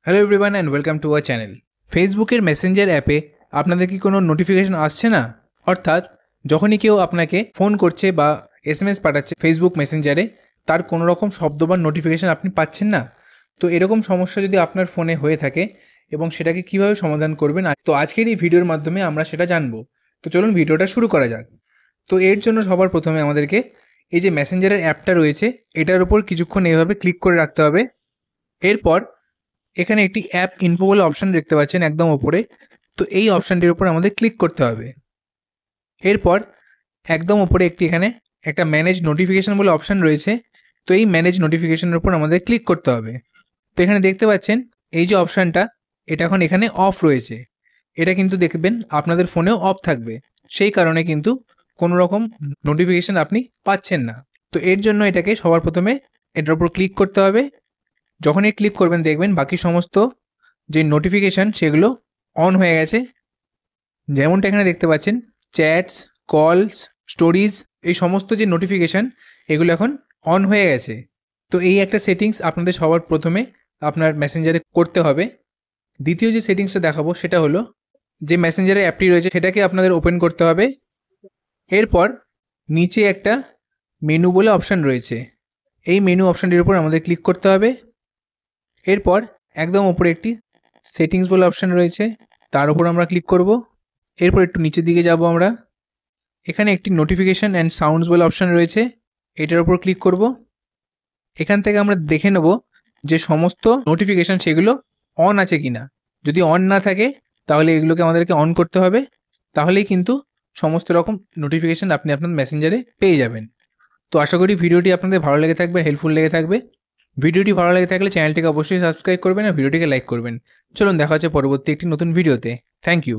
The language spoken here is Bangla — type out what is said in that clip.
Hello everyone and welcome to our channel. ফেসবুকের মেসেঞ্জার অ্যাপে আপনাদের কি কোনো নোটিফিকেশন আসছে না? অর্থাৎ যখনই কেউ আপনাকে ফোন করছে বা এসএমএস পাঠাচ্ছে ফেসবুক মেসেঞ্জারে, তার কোনো রকম শব্দ বা নোটিফিকেশন আপনি পাচ্ছেন না। তো এরকম সমস্যা যদি আপনার ফোনে হয়ে থাকে এবং সেটাকে কীভাবে সমাধান করবেন, তো আজকের এই ভিডিওর মাধ্যমে আমরা সেটা জানবো। তো চলুন ভিডিওটা শুরু করা যাক। তো এর জন্য সবার প্রথমে আমাদেরকে এই যে মেসেঞ্জারের অ্যাপটা রয়েছে এটার উপর কিছুক্ষণ এইভাবে ক্লিক করে রাখতে হবে। এরপর এখানে একটি অ্যাপ ইনফো বলে অপশান দেখতে পাচ্ছেন একদম ওপরে। তো এই অপশানটির উপর আমাদের ক্লিক করতে হবে। এরপর একদম ওপরে এখানে একটা ম্যানেজ নোটিফিকেশান বলে অপশান রয়েছে। তো এই ম্যানেজ নোটিফিকেশানের উপর আমাদের ক্লিক করতে হবে। তো এখানে দেখতে পাচ্ছেন এই যে অপশানটা, এটা এখন এখানে অফ রয়েছে। এটা কিন্তু দেখবেন আপনাদের ফোনেও অফ থাকবে, সেই কারণে কিন্তু কোনো রকম নোটিফিকেশান আপনি পাচ্ছেন না। তো এর জন্য এটাকে সবার প্রথমে এটার উপর ক্লিক করতে হবে। যখনই ক্লিক করবেন দেখবেন বাকি সমস্ত যে নোটিফিকেশান সেগুলো অন হয়ে গেছে। যেমনটা এখানে দেখতে পাচ্ছেন চ্যাটস, কলস, স্টোরিজ, এই সমস্ত যে নোটিফিকেশান এগুলো এখন অন হয়ে গেছে। তো এই একটা সেটিংস আপনাদের সবার প্রথমে আপনার মেসেঞ্জারে করতে হবে। দ্বিতীয় যে সেটিংসটা দেখাবো সেটা হলো, যে মেসেঞ্জারের অ্যাপটি রয়েছে সেটাকে আপনাদের ওপেন করতে হবে। এরপর নিচে একটা মেনু বলে অপশান রয়েছে, এই মেনু অপশানটির উপর আমাদের ক্লিক করতে হবে। এরপর একদম ওপরে একটি সেটিংস বলে অপশান রয়েছে, তার উপর আমরা ক্লিক করব। এরপর একটু নিচের দিকে যাব আমরা, এখানে একটি নোটিফিকেশান অ্যান্ড সাউন্ডস বলে অপশান রয়েছে, এটার উপর ক্লিক করব। এখান থেকে আমরা দেখে নেব যে সমস্ত নোটিফিকেশান সেগুলো অন আছে কিনা। যদি অন না থাকে তাহলে এগুলোকে আমাদেরকে অন করতে হবে, তাহলেই কিন্তু সমস্ত রকম নোটিফিকেশান আপনি আপনার মেসেঞ্জারে পেয়ে যাবেন। তো আশা করি ভিডিওটি আপনাদের ভালো লেগে থাকবে, হেল্পফুল লেগে থাকবে। ভিডিওটি ভালো লেগে থাকলে চ্যানেলটিকে অবশ্যই সাবস্ক্রাইব করবেন আর ভিডিওটিকে লাইক করবেন। চলুন দেখা হচ্ছে পরবর্তী একটি নতুন ভিডিওতে। Thank you.